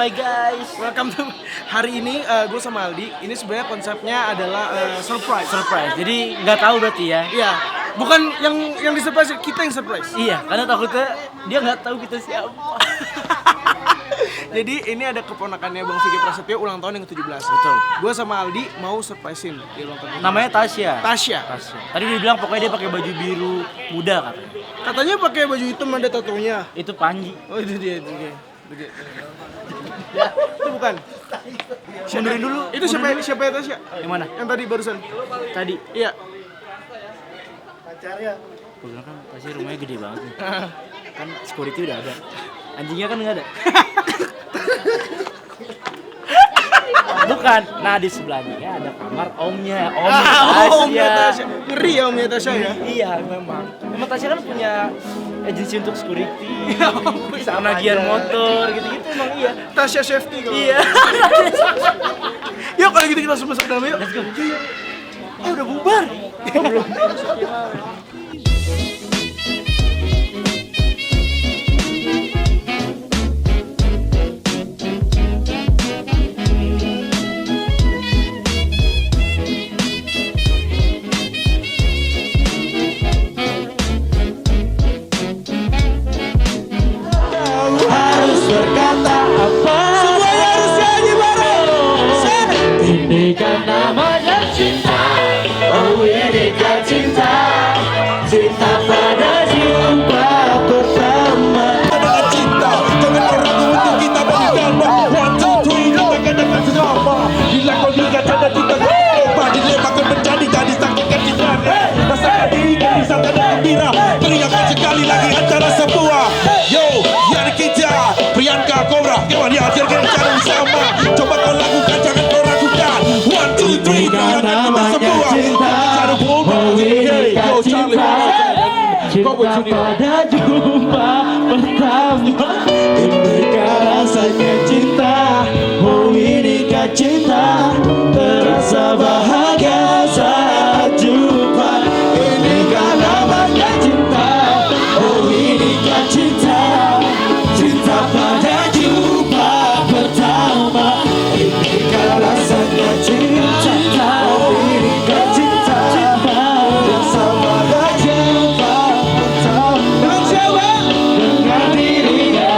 my guys. Welcome to hari ini gue sama Aldi. Ini sebenarnya konsepnya adalah surprise. Jadi nggak tahu berarti ya? Iya. Bukan yang di surprise, kita yang surprise. Iya, karena takutnya dia nggak tahu kita siapa. Jadi ini ada keponakannya Bang Vicky Prasetyo ulang tahun yang ke-17. Betul. Gue sama Aldi mau surprisein di ulang tahun. Namanya Tasya. Tasya. Tadi dia bilang pokoknya dia pakai baju biru muda katanya. Katanya pakai baju hitam ada tatonya. Itu Panji. Oh itu dia. Ya, itu bukan. Mundurin dulu. Itu siapa ya Tasya? Yang mana? Yang tadi barusan. Tadi. Iya. Gue bilang kan Tasya rumahnya gede banget nih. Kan security udah ada. Anjingnya kan nggak ada. Bukan. Nah di sebelahnya ada kamar omnya. Omnya Tasya. Ngeri ya omnya Tasya ya. Iya memang. Memang Tasya kan punya agensi untuk security, penagihan motor gitu-gitu emang iya. Tasya Safety kalau. Iya. Yuk kalau gitu kita langsung masuk ke dalam yuk. Let's go. Udah bubar. Belum. Namanya cinta, oh ini kan cinta, cinta pada jumpa pertama. Dengan cinta, jangan ragu untuk kita berikan. 1, 2, 3, katakan dengan senyapa. Bila kau lihat tanda cinta kau dilemparkan menjadi gadis takutkan cinta. Rasakan diri kau bisa tanda gembira. Teriakan sekali lagi antara semua. Yo, yang kita Priyanka Cobra, kawan yang hadirkan cara bersama. Coba kau lakukan, jangan kau ragukan. 1, 2, 3, Namanya cinta, oh ini kan cinta, cinta pada jumpa pertama. Inikah rasanya cinta, oh ini kan cinta, terasa bahagia saat jumpa. Inikah namanya cinta, oh ini kan cinta, cinta pada jumpa pertama. Inikah rasanya cinta, oh ini kan cinta, terasa bahagia pertama. Dengan dirinya.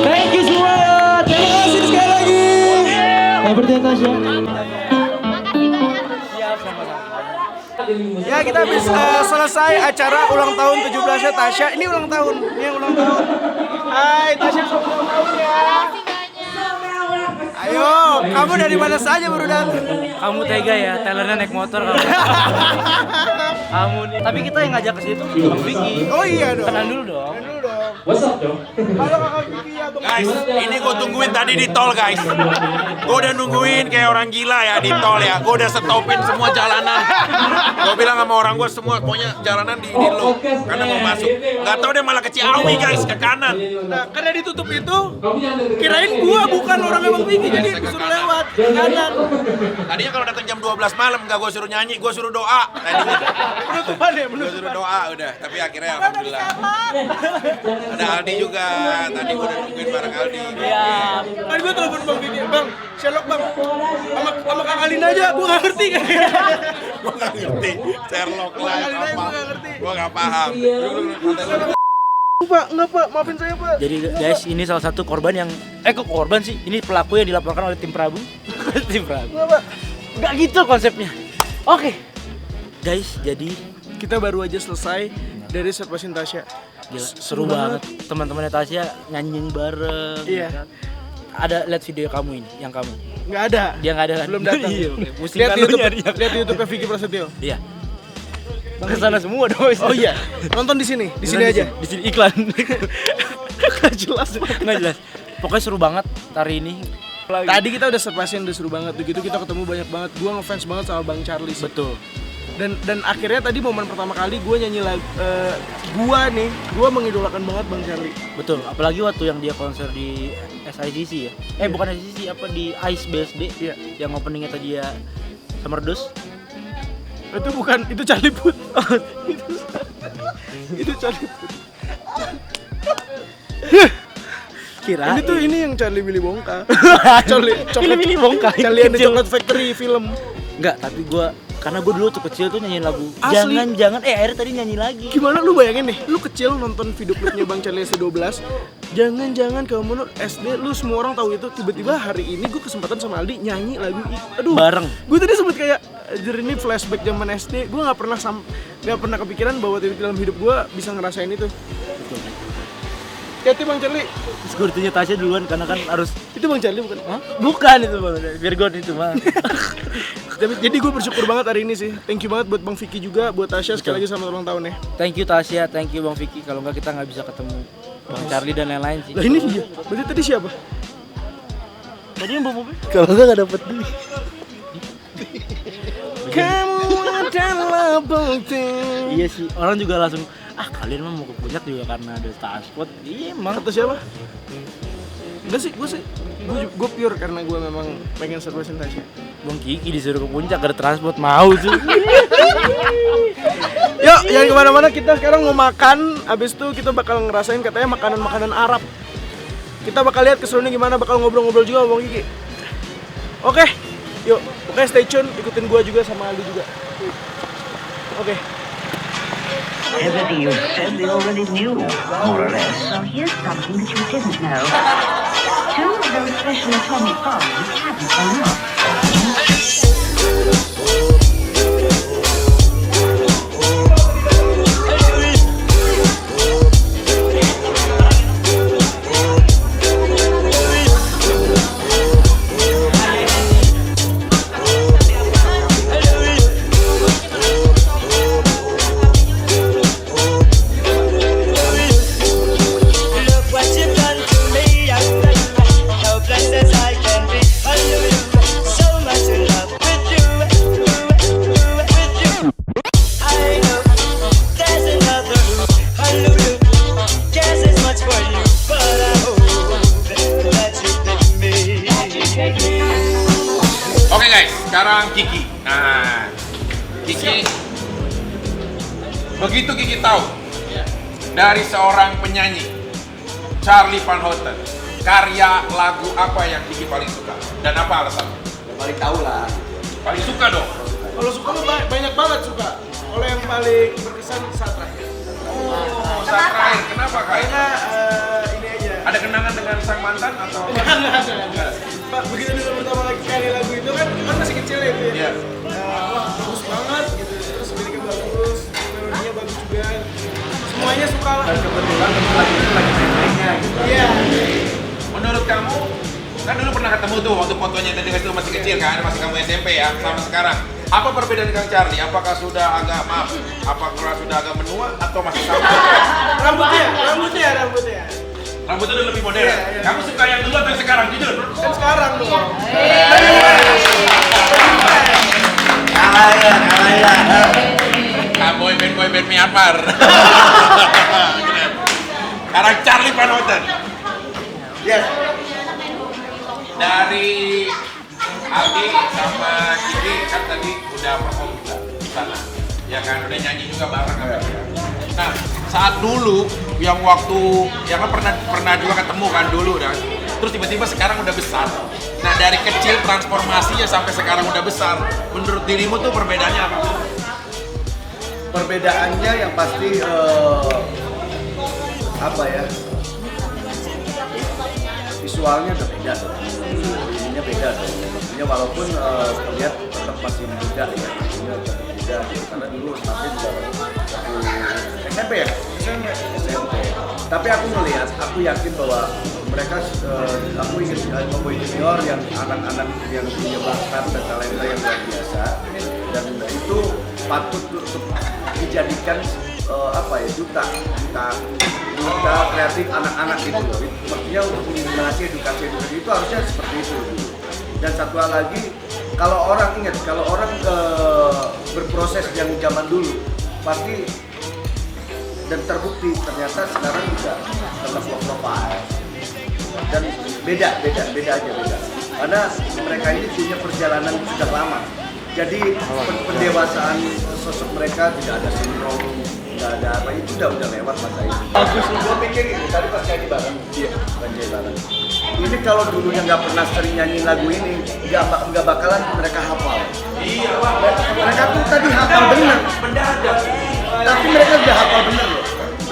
Thank you semuanya. Terima kasih sekali lagi. Seperti Tasya. Ya kita habis selesai acara ulang tahun 17-nya Tasya. Ini ulang tahun, ini yang ulang tahun. Hai Tasya, selamat ulang tahun ya. Ayo, kamu dari mana saja baru datang? Kamu tega ya, Taylornya naik motor kamu. Kamu nih. Tapi kita yang ngajak ke situ Bang Vicky. Oh iya dong. Kenalan dulu dong. Dulu dong. What's up dong? Halo Kakak Vicky ya Bang. Guys, ini gue tungguin tadi di tol guys. Gue udah nungguin kayak orang gila ya di tol ya. Gue udah stopin semua jalanan. Gue bilang sama orang gue semua, pokoknya jalanan di lo karena mau masuk. Gak tau dia malah ke Ciawi guys, ke kanan. Nah, karena ditutup itu, kirain gua bukan orangnya Bang Vicky, jadi disuruh lewat ke kanan. Tadinya kalau datang jam 12 malam gak gue suruh nyanyi, gue suruh doa. Penutupan ya, Gue penutupan. suruh doa udah, tapi akhirnya alhamdulillah. Ada Aldi juga, tadi gue udah nungguin bareng Aldi. Iya. Tadi gua telepon Bang Vicky, Bang, Sherlock Bang, sama Kak Alina aja, gua gak ngerti kan. Gue gak ngerti, Sherlock Gua lah, Alina aja gua gak ngerti. gue gak paham. Pak, enggak Pak, maafin saya Pak. Jadi guys, ini salah satu korban yang kok korban sih? Ini pelaku yang dilaporkan oleh tim Prabu. Tim Prabu. Enggak Pak. Enggak gitu konsepnya. Oke. Guys, jadi Kita baru aja selesai dari surprisein Tasya. gila, seru banget. Teman-temannya Tasya nyanyi bareng. Iya. Kan? Ada lihat video kamu ini, yang kamu. Enggak ada. Dia nggak ada kan? Belum datang. Iya, oke. Pusing Lihat kan di lu YouTube, nyari. lihat di YouTube Vicky Prasetyo. Iya. Ke sana semua dong. Oh iya, nonton di sini aja. Di sini iklan. Nggak jelas. Nggak jelas. Pokoknya seru banget hari ini. Tadi kita udah surprisein, udah seru banget. Begitu kita ketemu banyak banget. Gua ngefans banget sama Bang Charlie sih. Betul. Dan akhirnya tadi momen pertama kali gue nyanyi lagu gue mengidolakan banget Bang Charlie. Betul, apalagi waktu yang dia konser di SICC ya. Bukan SICC, apa di ICE BSD. Iya. Yang openingnya tadi ya Summerdos. Itu bukan, itu Charlie Puth. Itu Charlie Puth. Kira. Ini yang Charlie Willy Wonka. Charlie Willy Wonka. Charlie and the Chocolate Factory film. Enggak, tapi karena gue dulu tuh kecil tuh nyanyiin lagu Asli? Jangan akhirnya tadi nyanyi lagi. Gimana lu bayangin nih, lu kecil nonton video klipnya Bang Charlie SD12. Jangan kamu SD, lu semua orang tahu itu. Tiba-tiba hari ini gue kesempatan sama Aldi nyanyi lagu aduh. Bareng. Gue tadi sempet kayak anjir, ini flashback zaman SD. Gue nggak pernah kepikiran bahwa dalam hidup gue bisa ngerasain itu. Hati Bang Charlie. Terus gue ditanya Tasya duluan karena kan harus. Itu Bang Charlie bukan? Hah? Bukan itu Bang. Virgon itu mah. Jadi gue bersyukur banget hari ini sih. Thank you banget buat Bang Vicky juga, buat Tasya sekali lagi selamat ulang tahun ya. Thank you Tasya, thank you Bang Vicky. Kalau enggak kita nggak bisa ketemu Bang Charlie dan lain-lain sih. Lah ini dia. Berarti tadi siapa? Tadi yang bawa mobil. Kalau enggak dapet duit. Kamu adalah bukti. Iya sih, orang juga langsung kalian mah mau ke puncak juga karena ada transport. Iya emang. Kata siapa? Enggak sih, gue pure karena gue memang pengen surprisein Tasya. Bang Kiki disuruh ke puncak ada transport mau tuh. Yuk, jangan kemana-mana, kita sekarang mau makan. Abis itu kita bakal ngerasain katanya makanan-makanan Arab. Kita bakal lihat keseruannya gimana, bakal ngobrol-ngobrol juga sama Bang Kiki. Oke, yuk, pokoknya stay tune, ikutin gue juga sama Aldi juga. Oke. Everything you said they already knew, more or less. So here's something that you didn't know. Two very special atomic bombs haven't gone off. Oke guys, sekarang Kiki. Nah, Kiki. Begitu Kiki tahu dari seorang penyanyi Charlie Van Houten, karya lagu apa yang Kiki paling suka dan apa alasannya? Paling tahu lah. Paling suka dong. Kalau suka mah banyak banget suka. Kalau yang paling berkesan saat terakhir. Oh, saat terakhir. Kenapa kak? Karena ini aja. Ada kenangan dengan sang mantan atau? Enggak. Pak, begitu dulu pertama kali lagu itu kan masih kecil ya itu ya. Iya. Wah, bagus banget gitu. Terus liriknya bagus, melodinya bagus juga. Semuanya suka lah. Dan kebetulan lagi itu lagi main-mainnya gitu. Iya. Menurut kamu, kan dulu pernah ketemu tuh waktu fotonya tadi itu masih kecil kan, masih kamu SMP ya, sama sekarang. Apa perbedaan dengan Charlie? Apakah sudah agak apakah sudah agak menua atau masih sama? Rambutnya. Rambutnya udah lebih modern. Iya. Kamu suka yang dulu atau yang sekarang? Jujur. Kan sekarang dong. Kalah ya. Boyband Myanmar. Sekarang Charlie Van Houten. Yes. Dari Aldi sama Kiki kan tadi udah perform juga di sana. Ya kan udah nyanyi juga bareng kan. Nah, saat dulu yang waktu yang kan pernah juga ketemu kan dulu dan terus tiba-tiba sekarang udah besar. Nah, dari kecil transformasinya sampai sekarang udah besar. Menurut dirimu tuh perbedaannya apa? Perbedaannya yang pasti apa ya? Visualnya udah beda tuh. Ininya beda tuh. Maksudnya walaupun terlihat tetap masih muda ya. Maksudnya tetap muda gitu. Karena dulu sampai juga SMP ya? SMP. Tapi aku melihat, aku yakin bahwa mereka, aku ingin Cowboy Junior yang anak-anak yang punya bakat dan talenta yang luar biasa, dan itu patut untuk dijadikan duta kreatif anak-anak gitu loh. Maksudnya untuk menginspirasi edukasi itu harusnya seperti itu. Dan satu hal lagi, kalau orang berproses yang zaman dulu pasti dan terbukti ternyata sekarang juga tetap low profile dan beda aja. Karena mereka ini punya perjalanan sudah lama. Jadi pendewasaan sosok mereka tidak ada sindrom, tidak ada apa, itu udah lewat masa itu. Bagus, gue pikir gitu, tadi pas nyanyi bareng, bareng. Ini kalau dulunya nggak pernah sering nyanyi lagu ini, nggak bakalan mereka hafal. Iya, mereka tuh tadi hafal bener. Tapi mereka udah hafal bener loh.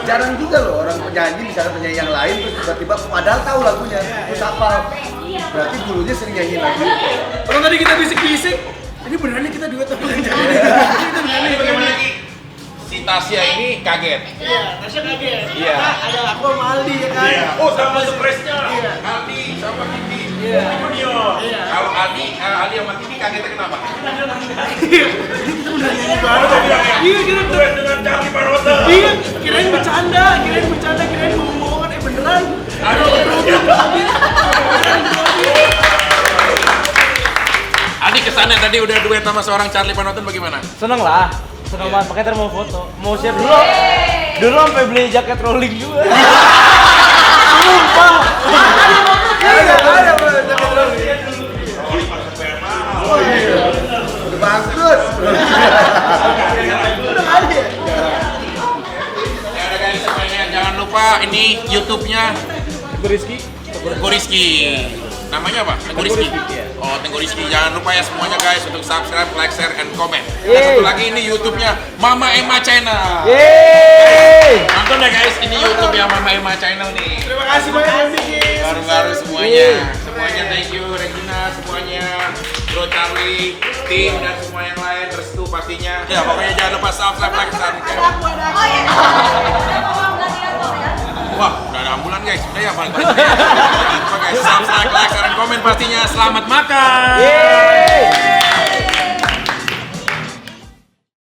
Jarang juga loh orang penyanyi, misalnya penyanyi yang lain terus tiba-tiba padahal tahu lagunya, terus hafal. Berarti dulunya sering nyanyi lagu. Kalau tadi kita bisik-bisik, ini beneran nih kita duet sama penyanyi. Bagaimana lagi? Si Tasya ini kaget. Iya, Tasya kaget. Iya. Ada aku sama Aldi ya kan. Iya. Oh, sama surprise-nya. Iya. Aldi sama Kiki. Iya. Junior. Iya. Kalau Aldi sama Kiki kagetnya kenapa? Iya, kita Duet dengan Charlie Parotta. Iya, kirain bercanda, kirain bohong-bohongan, beneran. Aldi kesannya tadi udah duet sama seorang Charlie Parotta bagaimana? Seneng lah, seneng banget. Makanya mau foto, mau share dulu. Dulu sampai beli jaket rolling juga. Sumpah. Ada jaket rolling. Oh iya, udah bangkrut. Udah ada ya? Ya udah guys semuanya, jangan lupa ini YouTube-nya Tengku Rizky. Namanya apa? Tengku Rizky. Oh, Tengku Rizky. Jangan lupa ya semuanya guys untuk subscribe, like, share, and comment. Dan satu lagi ini YouTube-nya Mama Emma Channel. Yeay. Nonton ya guys, ini YouTube-nya Mama Emma Channel nih. Terima kasih banyak yang bikin. Baru-baru semuanya. Semuanya thank you Regina, semuanya Bro Charlie, tim dan semua yang lain, restu pastinya. Ya pokoknya jangan lupa subscribe, like, share, and comment. Wah, udah ada ambulan guys. Udah ya balik-balik. Jangan lupa guys, subscribe, like, share, and comment pastinya. Selamat makan.